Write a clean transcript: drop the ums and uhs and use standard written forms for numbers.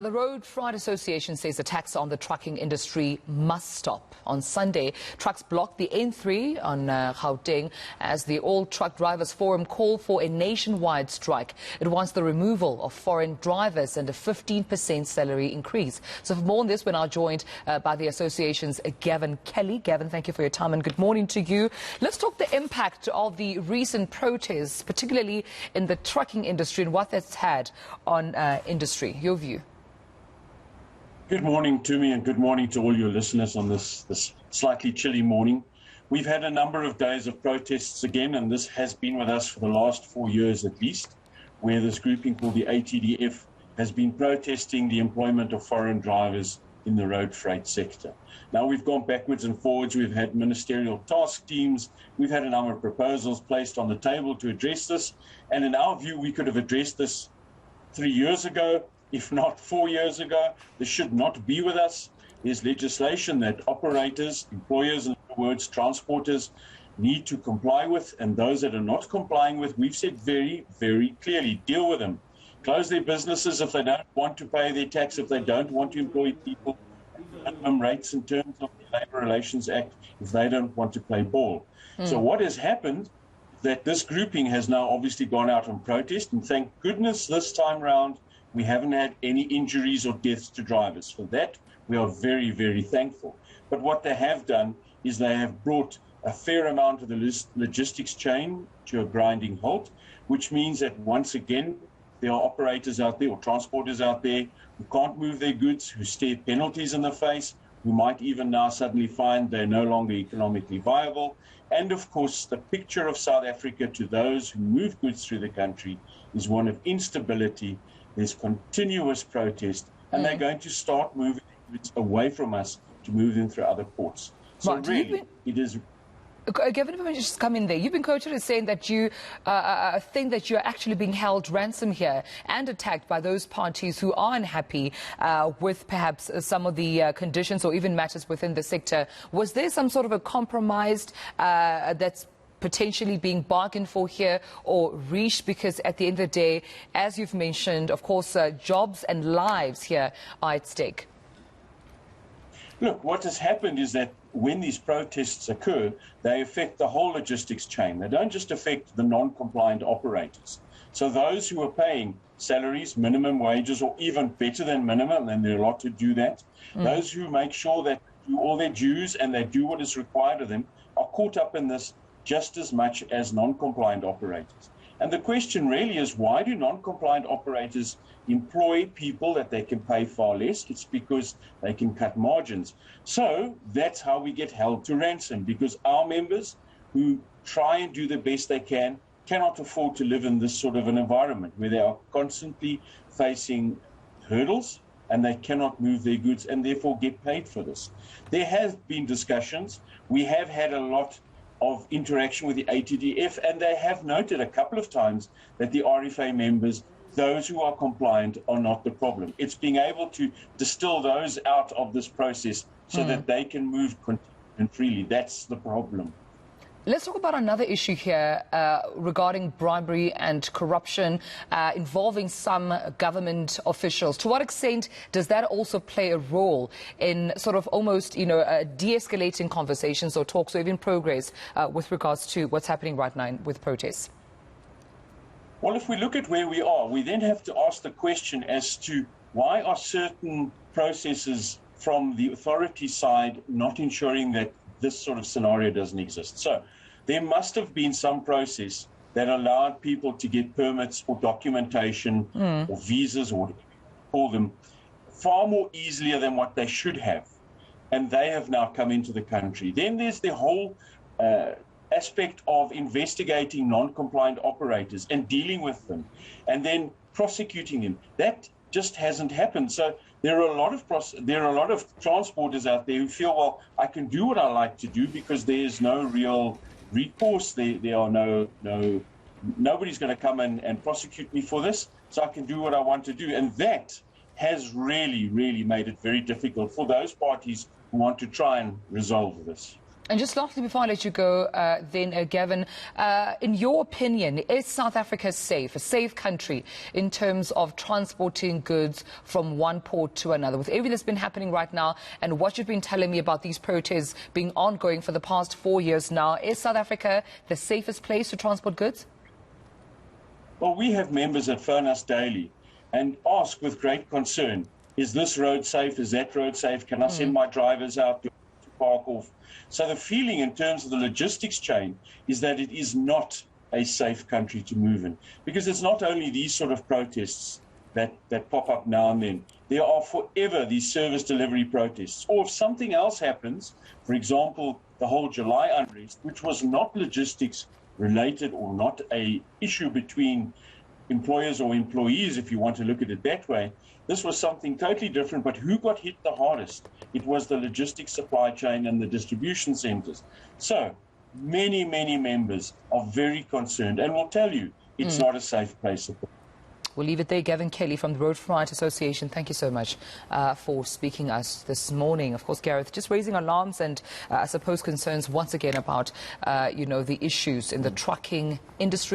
The Road Freight Association says the tax on the trucking industry must stop. On Sunday, trucks blocked the N3 on Gauteng as the All Truck Drivers Forum called for a nationwide strike. It wants the removal of foreign drivers and a 15% salary increase. So for more on this, we're now joined by the association's Gavin Kelly. Gavin, thank you for your time and good morning to you. Let's talk the impact of the recent protests, particularly in the trucking industry, and what that's had on industry. Your view? Good morning to me and good morning to all your listeners on this slightly chilly morning. We've had a number of days of protests again, and this has been with us for the last 4 years at least, where this grouping called the ATDF has been protesting the employment of foreign drivers in the road freight sector. Now we've gone backwards and forwards. We've had ministerial task teams. We've had a number of proposals placed on the table to address this. And in our view, we could have addressed this 3 years ago, if not 4 years ago. This should not be with us. There's legislation that operators, employers, in other words, transporters, need to comply with, and those that are not complying with, we've said very, very clearly, deal with them. Close their businesses if they don't want to pay their tax, if they don't want to employ people, minimum rates in terms of the Labour Relations Act, if they don't want to play ball. So what has happened, that this grouping has now obviously gone out on protest, and thank goodness this time round, we haven't had any injuries or deaths to drivers. For that, we are very, very thankful. But what they have done is they have brought a fair amount of the logistics chain to a grinding halt, which means that once again, there are operators out there or transporters out there who can't move their goods, who stare penalties in the face, who might even now suddenly find they're no longer economically viable. And of course, the picture of South Africa to those who move goods through the country is one of instability. There's continuous protest, and they're going to start moving goods away from us to move them through other ports. So really, it is... Gavin, if I just come in there, you've been quoted as saying that you think that you're actually being held ransom here and attacked by those parties who are unhappy with perhaps some of the conditions or even matters within the sector. Was there some sort of a compromise that's potentially being bargained for here or reached? Because at the end of the day, as you've mentioned, of course, jobs and lives here are at stake. Look, what has happened is that when these protests occur, they affect the whole logistics chain. They don't just affect the non-compliant operators. So those who are paying salaries, minimum wages, or even better than minimum, and there are a lot to do that, those who make sure that they do all their dues and they do what is required of them are caught up in this just as much as non-compliant operators. And the question really is, why do non-compliant operators employ people that they can pay far less? It's because they can cut margins. So that's how we get held to ransom, because our members who try and do the best they can cannot afford to live in this sort of an environment where they are constantly facing hurdles and they cannot move their goods and therefore get paid for this. There have been discussions. We have had a lot of interaction with the ATDF, and they have noted a couple of times that the RFA members, those who are compliant, are not the problem. It's being able to distill those out of this process so that they can move and freely. That's the problem. Let's talk about another issue here regarding bribery and corruption involving some government officials. To what extent does that also play a role in sort of almost, de-escalating conversations or talks or even progress with regards to what's happening right now with protests? Well, if we look at where we are, we then have to ask the question as to why are certain processes from the authority side not ensuring that this sort of scenario doesn't exist. So there must have been some process that allowed people to get permits or documentation or visas or whatever you call them far more easily than what they should have. And they have now come into the country. Then there's the whole aspect of investigating non-compliant operators and dealing with them and then prosecuting them. That just hasn't happened. So there are a lot of transporters out there who feel, well, I can do what I like to do because there is no real recourse. There are nobody's going to come and prosecute me for this, so I can do what I want to do. And that has really, really made it very difficult for those parties who want to try and resolve this. And just lastly, before I let you go, Gavin, in your opinion, is South Africa safe, a safe country in terms of transporting goods from one port to another? With everything that's been happening right now and what you've been telling me about these protests being ongoing for the past 4 years now, is South Africa the safest place to transport goods? Well, we have members that phone us daily and ask with great concern, is this road safe? Is that road safe? Can I send my drivers out to park off? So the feeling in terms of the logistics chain is that it is not a safe country to move in, because it's not only these sort of protests that pop up now and then. There are forever these service delivery protests. Or if something else happens, for example, the whole July unrest, which was not logistics related or not a issue between employers or employees, if you want to look at it that way. This was something totally different, but who got hit the hardest? It was the logistics supply chain and the distribution centers. So many members are very concerned and will tell you it's not a safe place. We'll leave it there. Gavin Kelly from the Road Freight Association, thank you so much for speaking to us this morning. Of course, Gareth, just raising alarms and I suppose concerns once again about, the issues in the trucking industry.